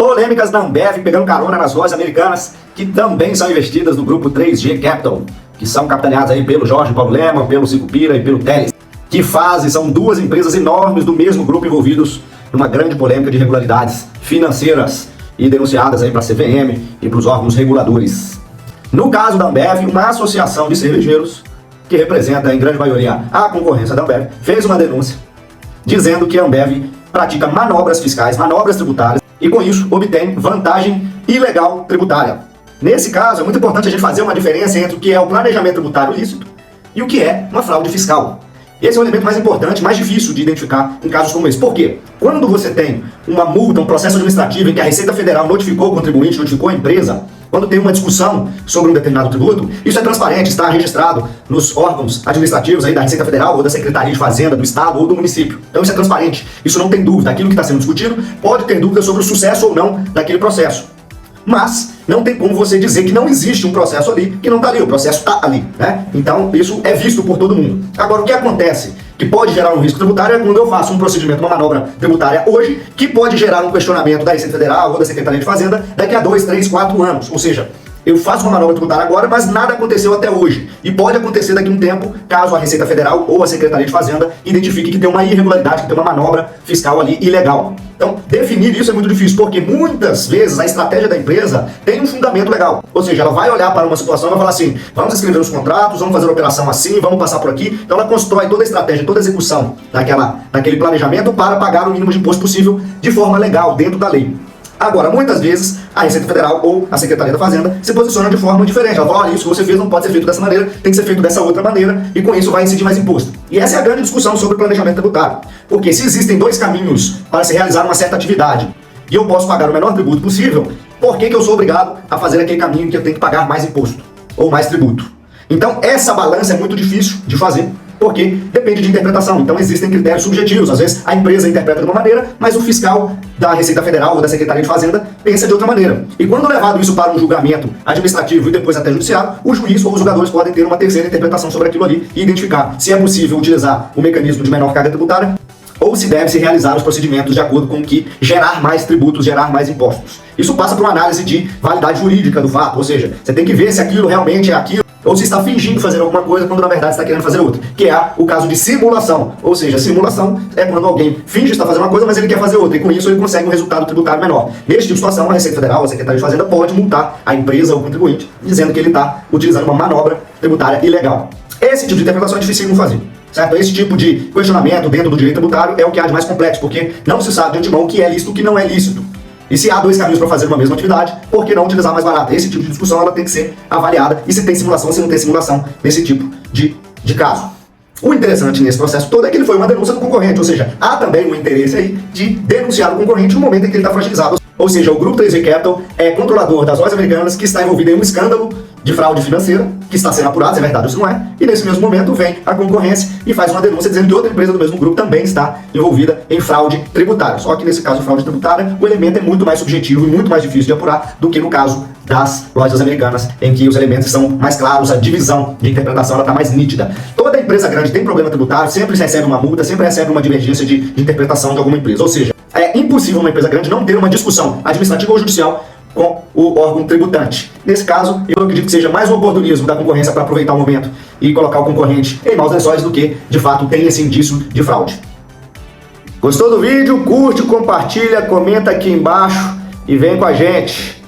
Polêmicas da Ambev pegando carona nas lojas americanas, que também são investidas no grupo 3G Capital, que são capitaneadas aí pelo Jorge Paulo Lemann, pelo Sicupira e pelo Teles, que são duas empresas enormes do mesmo grupo envolvidos numa grande polêmica de irregularidades financeiras e denunciadas aí para a CVM e para os órgãos reguladores. No caso da Ambev, uma associação de cervejeiros, que representa em grande maioria a concorrência da Ambev, fez uma denúncia dizendo que a Ambev pratica manobras fiscais, manobras tributárias, e com isso obtém vantagem ilegal tributária. Nesse caso, é muito importante a gente fazer uma diferença entre o que é o planejamento tributário lícito e o que é uma fraude fiscal. Esse é o elemento mais importante, mais difícil de identificar em casos como esse. Por quê? Quando você tem uma multa, um processo administrativo em que a Receita Federal notificou o contribuinte, notificou a empresa, quando tem uma discussão sobre um determinado tributo, isso é transparente, está registrado nos órgãos administrativos aí da Receita Federal ou da Secretaria de Fazenda do Estado ou do município. Então isso é transparente, isso não tem dúvida. Aquilo que está sendo discutido pode ter dúvida sobre o sucesso ou não daquele processo. Mas não tem como você dizer que não existe um processo ali, que não está ali, o processo está ali, né? Então isso é visto por todo mundo. Agora, o que acontece que pode gerar um risco tributário é quando eu faço um procedimento, uma manobra tributária hoje, que pode gerar um questionamento da Receita Federal ou da Secretaria de Fazenda daqui a 2, 3, 4 anos. Ou seja, eu faço uma manobra tributária agora, mas nada aconteceu até hoje. E pode acontecer daqui a um tempo, caso a Receita Federal ou a Secretaria de Fazenda identifique que tem uma irregularidade, que tem uma manobra fiscal ali ilegal. Então, definir isso é muito difícil, porque muitas vezes a estratégia da empresa tem um fundamento legal. Ou seja, ela vai olhar para uma situação e vai falar assim, vamos escrever os contratos, vamos fazer a operação assim, vamos passar por aqui. Então ela constrói toda a estratégia, toda a execução daquele planejamento para pagar o mínimo de imposto possível de forma legal, dentro da lei. Agora, muitas vezes, a Receita Federal ou a Secretaria da Fazenda se posiciona de forma diferente. Ela fala, olha, isso que você fez não pode ser feito dessa maneira, tem que ser feito dessa outra maneira, e com isso vai incidir mais imposto. E essa é a grande discussão sobre planejamento tributário. Porque se existem dois caminhos para se realizar uma certa atividade, e eu posso pagar o menor tributo possível, por que eu sou obrigado a fazer aquele caminho que eu tenho que pagar mais imposto, ou mais tributo? Então, essa balança é muito difícil de fazer, porque depende de interpretação. Então existem critérios subjetivos. Às vezes a empresa interpreta de uma maneira, mas o fiscal da Receita Federal ou da Secretaria de Fazenda pensa de outra maneira. E quando levado isso para um julgamento administrativo e depois até judiciário, o juiz ou os julgadores podem ter uma terceira interpretação sobre aquilo ali e identificar se é possível utilizar o mecanismo de menor carga tributária ou se deve-se realizar os procedimentos de acordo com o que gerar mais tributos, gerar mais impostos. Isso passa por uma análise de validade jurídica do fato, ou seja, você tem que ver se aquilo realmente é aquilo, ou se está fingindo fazer alguma coisa quando na verdade está querendo fazer outra, que é o caso de simulação. Ou seja, simulação é quando alguém finge estar fazendo uma coisa, mas ele quer fazer outra, e com isso ele consegue um resultado tributário menor. Neste tipo de situação, a Receita Federal, a Secretaria de Fazenda pode multar a empresa ou o contribuinte, dizendo que ele está utilizando uma manobra tributária ilegal. Esse tipo de interpretação é difícil de fazer. Certo? Esse tipo de questionamento dentro do direito tributário é o que há de mais complexo, porque não se sabe de antemão o que é lícito e o que não é lícito. E se há dois caminhos para fazer uma mesma atividade, por que não utilizar mais barato? Esse tipo de discussão ela tem que ser avaliada, e se tem simulação ou se não tem simulação nesse tipo de caso. O interessante nesse processo todo é que ele foi uma denúncia do concorrente, ou seja, há também um interesse aí de denunciar o concorrente no momento em que ele está fragilizado. Ou seja, o grupo 3G Capital é controlador das lojas americanas que está envolvido em um escândalo de fraude financeira, que está sendo apurado, se é verdade ou se não é, e nesse mesmo momento vem a concorrência e faz uma denúncia dizendo que outra empresa do mesmo grupo também está envolvida em fraude tributária. Só que nesse caso de fraude tributária, o elemento é muito mais subjetivo e muito mais difícil de apurar do que no caso das lojas americanas, em que os elementos são mais claros, a divisão de interpretação está mais nítida. Toda empresa grande tem problema tributário, sempre recebe uma multa, sempre recebe uma divergência de interpretação de alguma empresa. Ou seja, é impossível uma empresa grande não ter uma discussão administrativa ou judicial com o órgão tributante. Nesse caso, eu acredito que seja mais um oportunismo da concorrência para aproveitar o momento e colocar o concorrente em maus lençóis do que, de fato, tem esse indício de fraude. Gostou do vídeo? Curte, compartilha, comenta aqui embaixo e vem com a gente.